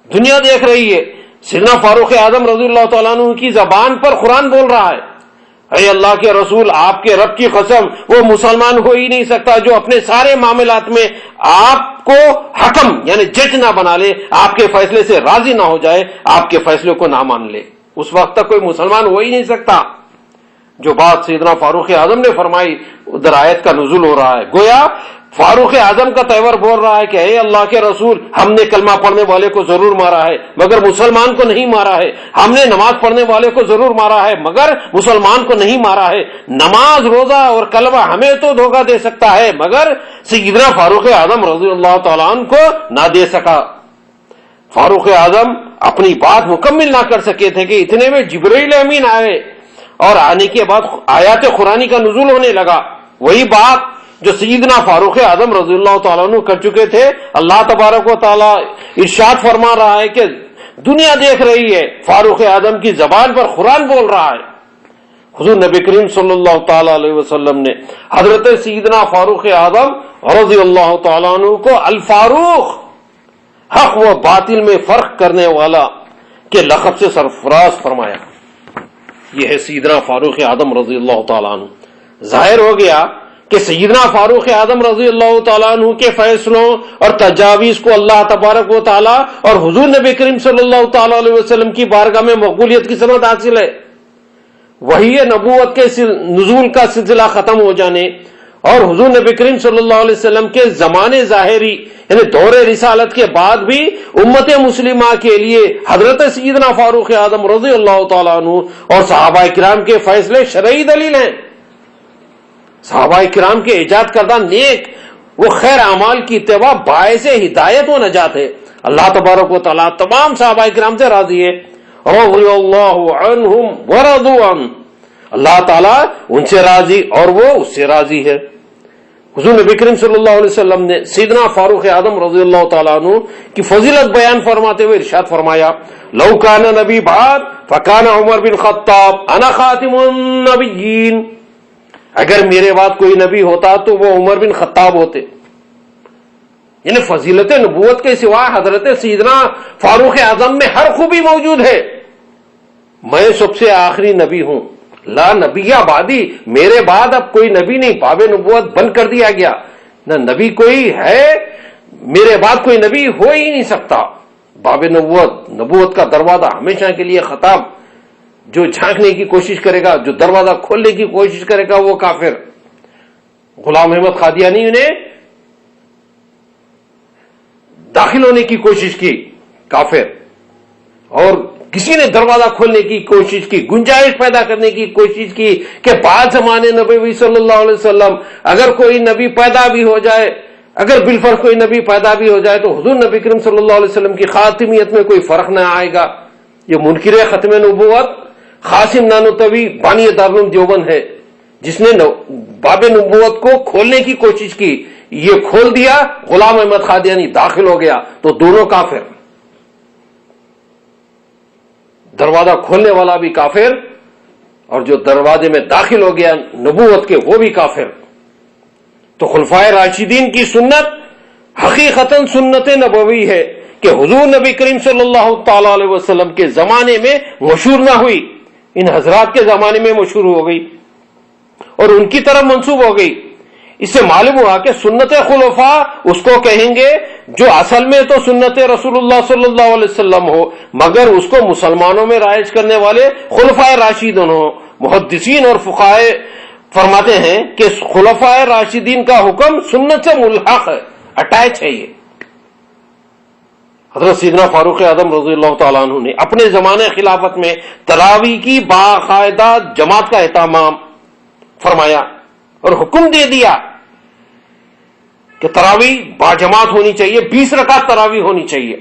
دنیا دیکھ رہی ہے، سیدنا فاروق اعظم رضی اللہ تعالیٰ عنہ کی زبان پر قرآن بول رہا ہے، اے اللہ کے رسول آپ کے رب کی قسم، وہ مسلمان ہو ہی نہیں سکتا جو اپنے سارے معاملات میں آپ کو حکم یعنی جج نہ بنا لے، آپ کے فیصلے سے راضی نہ ہو جائے، آپ کے فیصلے کو نہ مان لے، اس وقت تک کوئی مسلمان ہو ہی نہیں سکتا۔ جو بات سیدنا فاروق اعظم نے فرمائی ادھر آیت کا نزول ہو رہا ہے، گویا فاروق اعظم کا تیور بول رہا ہے کہ اے اللہ کے رسول، ہم نے کلمہ پڑھنے والے کو ضرور مارا ہے مگر مسلمان کو نہیں مارا ہے، ہم نے نماز پڑھنے والے کو ضرور مارا ہے مگر مسلمان کو نہیں مارا ہے، نماز روزہ اور کلمہ ہمیں تو دھوکہ دے سکتا ہے مگر سیدنا فاروق اعظم رضی اللہ تعالیٰ عنہ کو نہ دے سکا۔ فاروق اعظم اپنی بات مکمل نہ کر سکے تھے کہ اتنے میں جبرائیل امین آئے، اور آنے کے بعد آیات قرآنی کا نزول ہونے لگا۔ وہی بات جو سیدنا فاروق اعظم رضی اللہ تعالیٰ عنہ کر چکے تھے، اللہ تبارک و تعالیٰ ارشاد فرما رہا ہے کہ دنیا دیکھ رہی ہے، فاروق اعظم کی زبان پر قرآن بول رہا ہے۔ حضور نبی کریم صلی اللہ تعالی علیہ وسلم نے حضرت سیدنا فاروق اعظم رضی اللہ تعالیٰ عنہ کو الفاروق، حق و باطل میں فرق کرنے والا کے لقب سے سرفراز فرمایا۔ یہ ہے سیدنا فاروق اعظم رضی اللہ تعالیٰ عنہ۔ ظاہر ہو گیا کہ سیدنا فاروق اعظم رضی اللہ تعالیٰ عنہ کے فیصلوں اور تجاویز کو اللہ تبارک و تعالیٰ اور حضور نبی کریم صلی اللہ تعالی علیہ وسلم کی بارگاہ میں مقبولیت کی سند حاصل ہے۔ وحی نبوت کے نزول کا سلسلہ ختم ہو جانے اور حضور نبی کریم صلی اللہ علیہ وسلم کے زمانے ظاہری یعنی دور رسالت کے بعد بھی امت مسلمہ کے لیے حضرت سیدنا فاروق اعظم رضی اللہ تعالیٰ عنہ اور صحابہ کرام کے فیصلے شرعی دلیل ہیں۔ صحابہ کرام کے ایجاد کردہ نیک وہ خیر اعمال کی اتباع باعث ہدایت و نجات ہے۔ اللہ تبارک و تعالیٰ تمام صحابہ کرام سے راضی ہے، رضی اللہ عنہم ورضوا عنہ، اللہ تعالیٰ ان سے راضی اور وہ اس سے راضی ہے۔ حضور نبی کریم صلی اللہ علیہ وسلم نے سیدنا فاروق اعظم رضی اللہ تعالیٰ عنہ کی فضیلت بیان فرماتے ہوئے ارشاد فرمایا، لو کان نبی بعد فکان عمر بن خطاب انا خاتم النبیین۔ اگر میرے بعد کوئی نبی ہوتا تو وہ عمر بن خطاب ہوتے. یعنی فضیلت نبوت کے سوا حضرت سیدنا فاروق اعظم میں ہر خوبی موجود ہے. میں سب سے آخری نبی ہوں، لا نبی بعدی، میرے بعد اب کوئی نبی نہیں، باب نبوت بند کر دیا گیا، نہ نبی کوئی ہے، میرے بعد کوئی نبی ہو ہی نہیں سکتا. باب نبوت کا دروازہ ہمیشہ کے لیے خطاب. جو جھانکنے کی کوشش کرے گا، جو دروازہ کھولنے کی کوشش کرے گا، وہ کافر. غلام احمد قادیانی نے داخل ہونے کی کوشش کی، کافر. اور کسی نے دروازہ کھولنے کی کوشش کی، گنجائش پیدا کرنے کی کوشش کی کہ بعد زمانے نبی صلی اللہ علیہ وسلم اگر کوئی نبی پیدا بھی ہو جائے، اگر بالفرض کوئی نبی پیدا بھی ہو جائے تو حضور نبی کریم صلی اللہ علیہ وسلم کی خاتمیت میں کوئی فرق نہ آئے گا. یہ منکر ختم نبوت قاسم نانوتوی بانی دارالعلوم دیوبند ہے، جس نے باب نبوت کو کھولنے کی کوشش کی. یہ کھول دیا، غلام احمد قادیانی داخل ہو گیا، تو دونوں کافر. دروازہ کھولنے والا بھی کافر اور جو دروازے میں داخل ہو گیا نبوت کے، وہ بھی کافر. تو خلفائے راشدین کی سنت حقیقتاً سنت نبوی ہے کہ حضور نبی کریم صلی اللہ تعالی علیہ وسلم کے زمانے میں مشہور نہ ہوئی، ان حضرات کے زمانے میں مشہور ہو گئی اور ان کی طرف منسوب ہو گئی. اس سے معلوم ہوا کہ سنت خلفاء اس کو کہیں گے جو اصل میں تو سنت رسول اللہ صلی اللہ علیہ وسلم ہو، مگر اس کو مسلمانوں میں رائج کرنے والے خلفائے راشدین ہوں. محدثین اور فقہاء فرماتے ہیں کہ خلفائے راشدین کا حکم سنت سے ملحق ہے، اٹیچ ہے. یہ حضرت سیدنا فاروق اعظم رضی اللہ تعالیٰ عنہ نے اپنے زمانے خلافت میں تراویح کی باقاعدہ جماعت کا اہتمام فرمایا اور حکم دے دیا کہ تراویح باجماعت ہونی چاہیے، 20 رکعت تراویح ہونی چاہیے.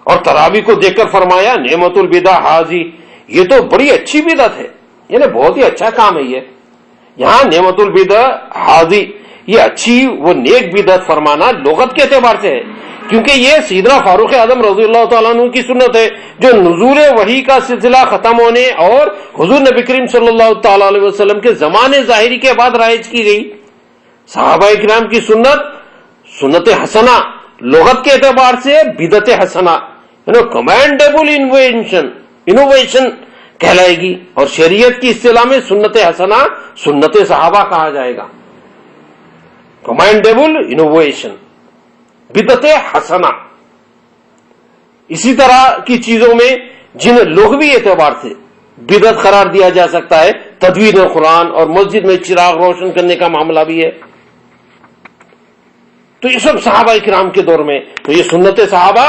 اور تراویح کو دیکھ کر فرمایا نعمت البدع حاضی، یہ تو بڑی اچھی بدعت ہے، یعنی بہت ہی اچھا کام ہے. یہ یہاں نعمت البدع حاضی، یہ اچھی وہ نیک بدعت فرمانا لغت کے اعتبار سے ہے، کیونکہ یہ سیدنا فاروق اعظم رضی اللہ تعالیٰ عنہ کی سنت ہے جو نزول وحی کا سلسلہ ختم ہونے اور حضور نبی کریم صلی اللہ تعالی علیہ وسلم کے زمانے ظاہری کے بعد رائج کی گئی. صحابہ کرام کی سنت حسنہ لغت کے اعتبار سے بدعت حسنہ، کمینڈیبل انوویشن کہلائے گی، اور شریعت کی اصطلاح میں سنت حسنہ سنت صحابہ کہا جائے گا. کمینڈیبل انوویشن، بدعت حسنہ. اسی طرح کی چیزوں میں جنہیں لغوی اعتبار سے بدعت قرار دیا جا سکتا ہے، تدوین قرآن اور مسجد میں چراغ روشن کرنے کا معاملہ بھی ہے. تو یہ سب صحابہ کرام کے دور میں، تو یہ سنت صحابہ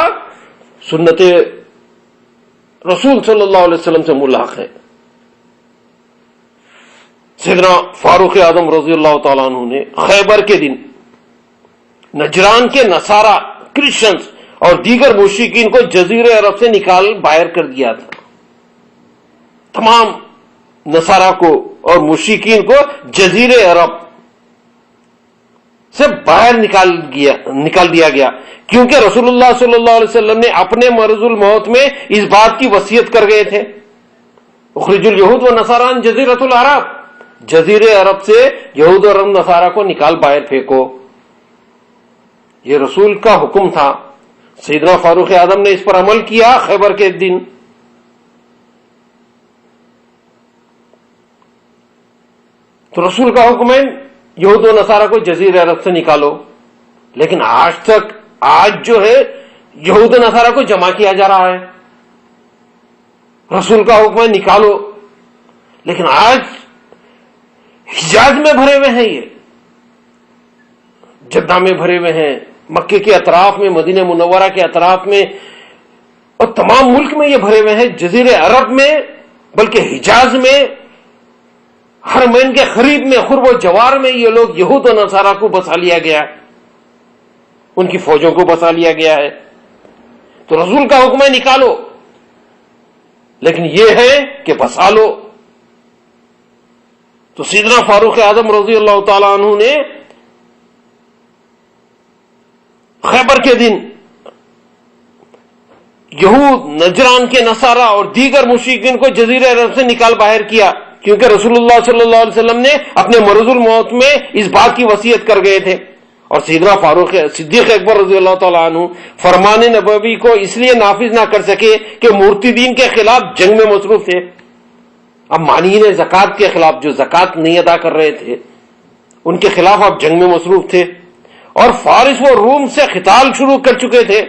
سنت رسول صلی اللہ علیہ وسلم سے ملحق ہے. سیدنا فاروق اعظم رضی اللہ تعالیٰ عنہ نے خیبر کے دن نجران کے نصارہ، کرسچنز اور دیگر مشرکین کو جزیرہ عرب سے نکال باہر کر دیا تھا. تمام نصارہ کو اور مشرکین کو جزیرہ عرب سے باہر نکال دیا گیا، کیونکہ رسول اللہ صلی اللہ علیہ وسلم نے اپنے مرض الموت میں اس بات کی وصیت کر گئے تھے، اخرج الیہود والنصارى عن جزیرۃ العرب، جزیرہ عرب سے یہود اور نصارہ کو نکال باہر پھینکو. یہ رسول کا حکم تھا. سیدنا فاروق اعظم نے اس پر عمل کیا خیبر کے دن. تو رسول کا حکم ہے یہود و نصارہ کو جزیرہ عرب سے نکالو، لیکن آج جو ہے یہود و نصارہ کو جمع کیا جا رہا ہے. رسول کا حکم ہے نکالو، لیکن آج حجاز میں بھرے ہوئے ہیں، یہ جدہ میں بھرے ہوئے ہیں، مکے کے اطراف میں، مدینہ منورہ کے اطراف میں اور تمام ملک میں یہ بھرے ہوئے ہیں. جزیرہ عرب میں بلکہ حجاز میں، حرمین کے قریب میں، قرب و جوار میں یہ لوگ یہود و نصارہ کو بسا لیا گیا ہے، ان کی فوجوں کو بسا لیا گیا ہے. تو رسول کا حکم ہے نکالو، لیکن یہ ہے کہ بسا لو. تو سیدنا فاروق اعظم رضی اللہ تعالی عنہ نے خیبر کے دن یہود، نجران کے نصارہ اور دیگر مشرکین کو جزیرہ عرب سے نکال باہر کیا، کیونکہ رسول اللہ صلی اللہ علیہ وسلم نے اپنے مرض الموت میں اس بات کی وصیت کر گئے تھے، اور سیدنا فاروق صدیق اکبر رضی اللہ تعالیٰ عنہ فرمان نبوی کو اس لیے نافذ نہ کر سکے کہ مرتدین کے خلاف جنگ میں مصروف تھے۔ اب مانعین زکوٰۃ کے خلاف، جو زکوٰۃ نہیں ادا کر رہے تھے، ان کے خلاف آپ جنگ میں مصروف تھے، اور فارس و روم سے قتال شروع کر چکے تھے۔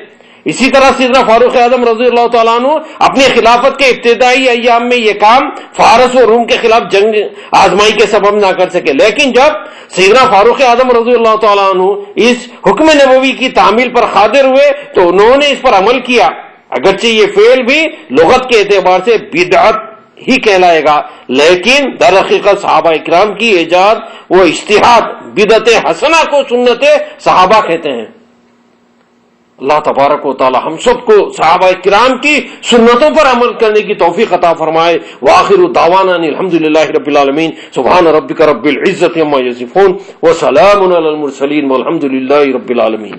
اسی طرح سیدنا فاروق اعظم رضی اللہ تعالیٰ عنہ اپنی خلافت کے ابتدائی ایام میں یہ کام فارس و روم کے خلاف جنگ آزمائی کے سبب نہ کر سکے، لیکن جب سیدنا فاروق اعظم رضی اللہ تعالیٰ عنہ اس حکم نبوی کی تعمیل پر قادر ہوئے تو انہوں نے اس پر عمل کیا، اگرچہ یہ فعل بھی لغت کے اعتبار سے بدعت ہی کہلائے گا، لیکن در حقیقت صحابہ اکرام کی ایجاد وہ اجتہاد بدعت حسنہ کو سنت صحابہ کہتے ہیں۔ اللہ تبارک و تعالی ہم سب کو صحابہ کرام کی سنتوں پر عمل کرنے کی توفیق عطا فرمائے۔ وآخر دعوانا الحمدللہ رب العالمین، سبحان ربک رب العزت عما یصفون وسلام علی المرسلین والحمدللہ رب العالمین۔